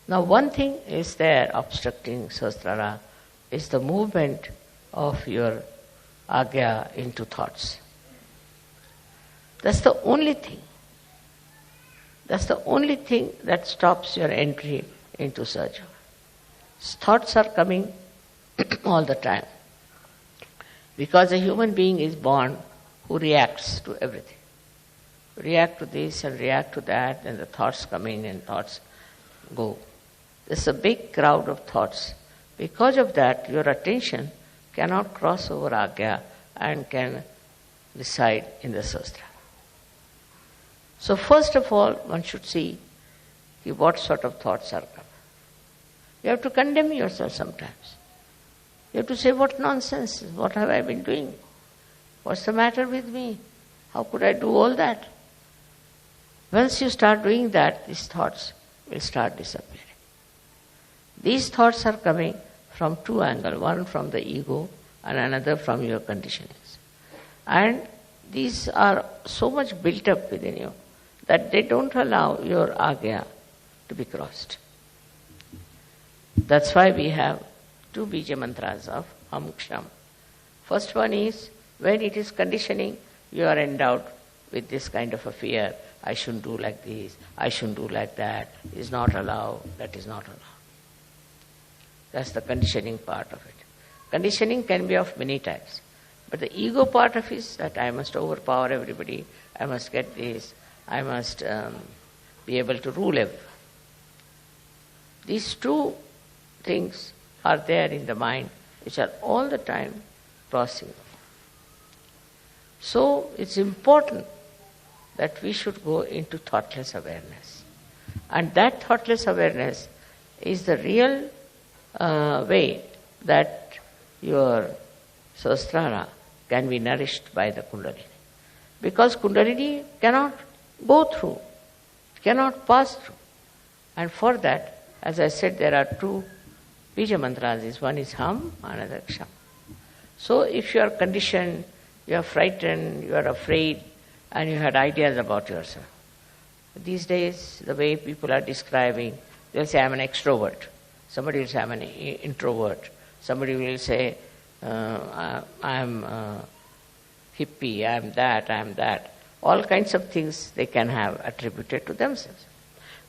Now one thing is there obstructing Sahasrara is the movement of your Agnya into thoughts. That's the only thing. That's the only thing that stops your entry into Sahaja. Thoughts are coming all the time. Because a human being is born who reacts to everything. React to this and react to that, and the thoughts come in and thoughts go. There's a big crowd of thoughts. Because of that, your attention cannot cross over Agnya and can reside in the Sahasrara. So first of all, one should see what sort of thoughts are coming. You have to condemn yourself sometimes. You have to say, what nonsense, what have I been doing? What's the matter with me? How could I do all that? Once you start doing that, these thoughts will start disappearing. These thoughts are coming from two angles, one from the ego and another from your conditionings. And these are so much built up within you that they don't allow your Agnya to be crossed. That's why we have two bija mantras of Amksham. First one is, when it is conditioning, you are endowed with this kind of a fear. I shouldn't do like this, I shouldn't do like that, is not allowed, that is not allowed. That's the conditioning part of it. Conditioning can be of many types. But the ego part of it is that I must overpower everybody, I must get this, I must be able to rule everyone. These two things are there in the mind, which are all the time crossing. So it's important that we should go into thoughtless awareness. And that thoughtless awareness is the real way that your Sahasrara can be nourished by the Kundalini. Because Kundalini cannot go through, cannot pass through. And for that, as I said, there are two bija mantras. One is Ham, another Ksham. So if you are conditioned, you are frightened, you are afraid, and you had ideas about yourself. These days, the way people are describing, they'll say, I'm an extrovert. Somebody will say, I'm an introvert. Somebody will say, I'm hippie, I'm that. All kinds of things they can have attributed to themselves.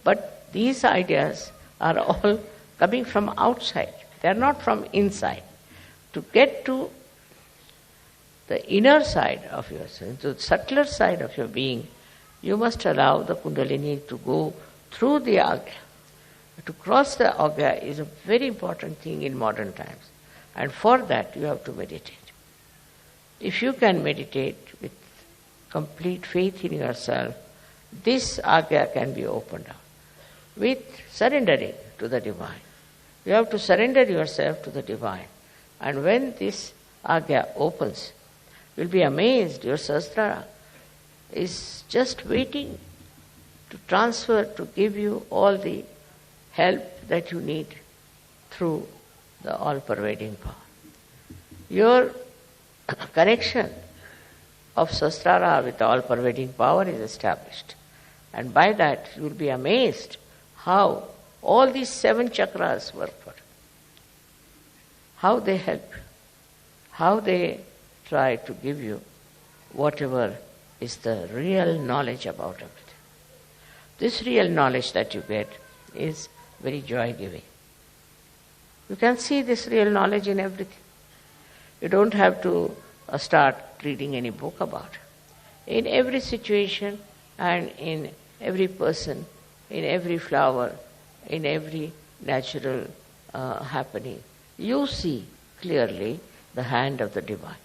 But these ideas are all coming from outside. They are not from inside. To get to the inner side of yourself, the subtler side of your being, you must allow the Kundalini to go through the Agnya. To cross the Agnya is a very important thing in modern times. And for that, you have to meditate. If you can meditate with complete faith in yourself, this Agnya can be opened up with surrendering to the Divine. You have to surrender yourself to the Divine. And when this Agnya opens, you'll be amazed. Your Sahasrara is just waiting to transfer, to give you all the help that you need through the all-pervading power. Your connection of Sahasrara with the all-pervading power is established. And by that, you will be amazed how all these 7 chakras work for you. How they help you. How they try to give you whatever is the real knowledge about everything. This real knowledge that you get is very joy-giving. You can see this real knowledge in everything. You don't have to start reading any book about it. In every situation and in every person, in every flower, in every natural happening, you see clearly the hand of the Divine.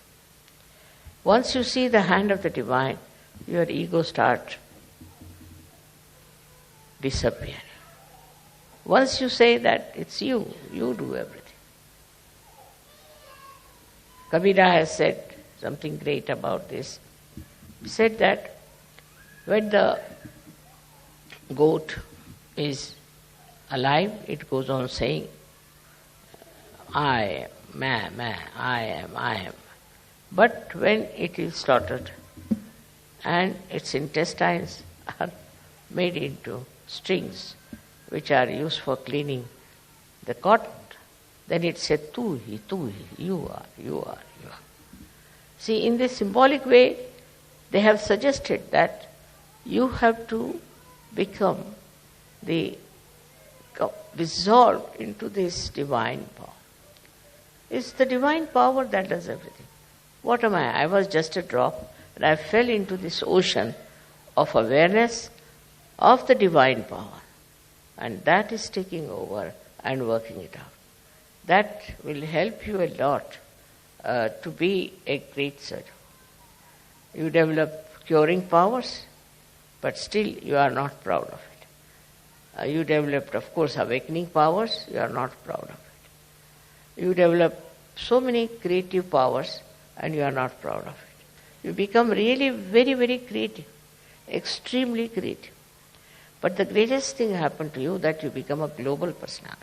Once you see the hand of the Divine, your ego starts disappearing. Once you say that it's you do everything. Kabira has said something great about this. He said that when the goat is alive, it goes on saying, I am, I am. But when it is slaughtered and its intestines are made into strings, which are used for cleaning the cotton, then it said, tu hi, you are, you are, you are. See, in this symbolic way, they have suggested that you have to become dissolved into this divine power. It's the divine power that does everything. What am I? I was just a drop, and I fell into this ocean of awareness of the divine power. And that is taking over and working it out. That will help you a lot to be a great surgeon. You develop curing powers, but still you are not proud of it. You developed, of course, awakening powers, you are not proud of it. You develop so many creative powers and you are not proud of it. You become really very, very creative, extremely creative. But the greatest thing happened to you that you become a global personality.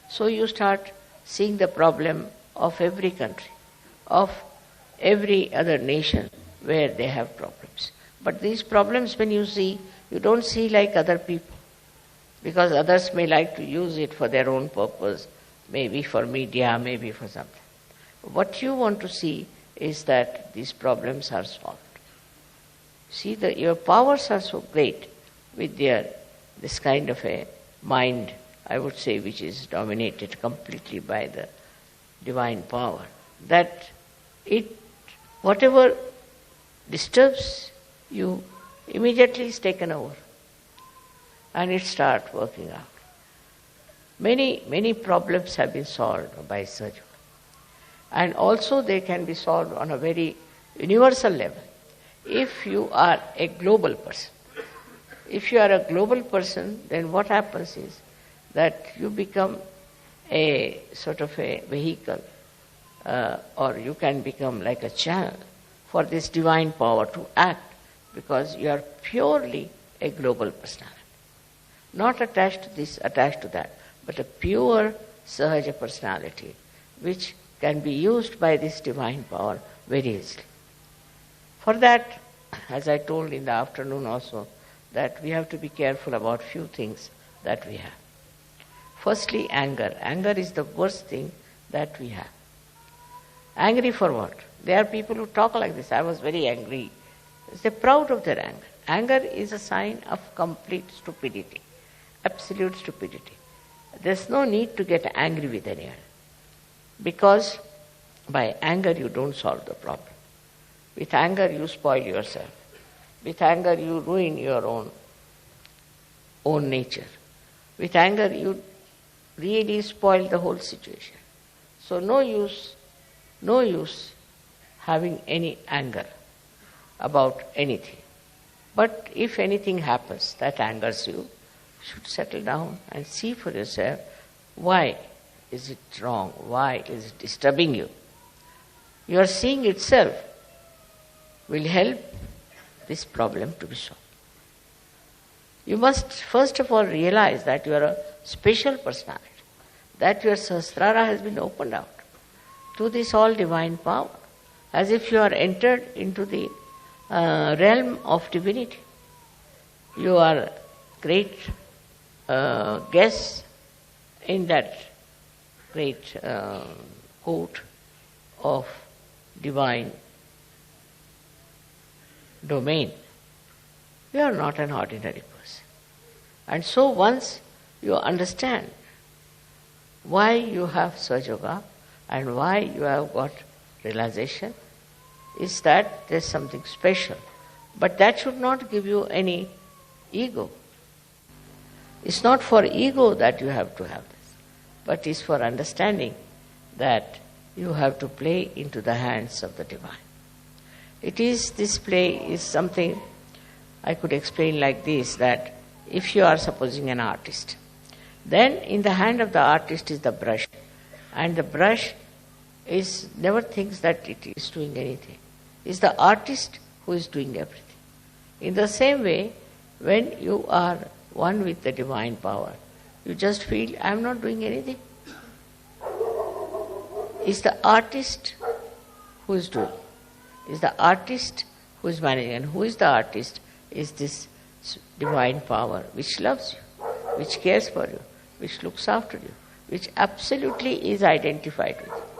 So you start seeing the problem of every country, of every other nation where they have problems. But these problems, when you see, you don't see like other people, because others may like to use it for their own purpose, maybe for media, maybe for something. What you want to see is that these problems are solved. See, your powers are so great with this kind of a mind, I would say, which is dominated completely by the divine power, that whatever disturbs you immediately is taken over and it starts working out. Many, many problems have been solved by surgery. And also they can be solved on a very universal level. If you are a global person, if you are a global person, then what happens is that you become a sort of a vehicle, or you can become like a channel for this divine power to act, because you are purely a global personality. Not attached to this, attached to that, but a pure Sahaja personality which can be used by this divine power very easily. For that, as I told in the afternoon also, that we have to be careful about few things that we have. Firstly, anger. Anger is the worst thing that we have. Angry for what? There are people who talk like this. I was very angry. They're proud of their anger. Anger is a sign of complete stupidity, absolute stupidity. There's no need to get angry with anyone, because by anger you don't solve the problem. With anger you spoil yourself. With anger you ruin your own nature. With anger you really spoil the whole situation. So no use having any anger about anything. But if anything happens that angers you, you should settle down and see for yourself, why is it wrong? Why is it disturbing you? Your seeing itself will help this problem to be solved. You must first of all realize that you are a special personality, that your Sahasrara has been opened out to this all divine power, as if you are entered into the realm of divinity. You are great guests in that great court of divine domain. You are not an ordinary person. And so once you understand why you have Sahaja Yoga and why you have got realization, is that there's something special. But that should not give you any ego. It's not for ego that you have to have this, but it's for understanding that you have to play into the hands of the divine. This play is something I could explain like this, that if you are supposing an artist, then in the hand of the artist is the brush, and the brush never thinks that it is doing anything. It's the artist who is doing everything. In the same way, when you are one with the divine power, you just feel, I am not doing anything. It's the artist who is doing. It's the artist who is managing. And who is the artist? Is this divine power which loves you, which cares for you, which looks after you, which absolutely is identified with you.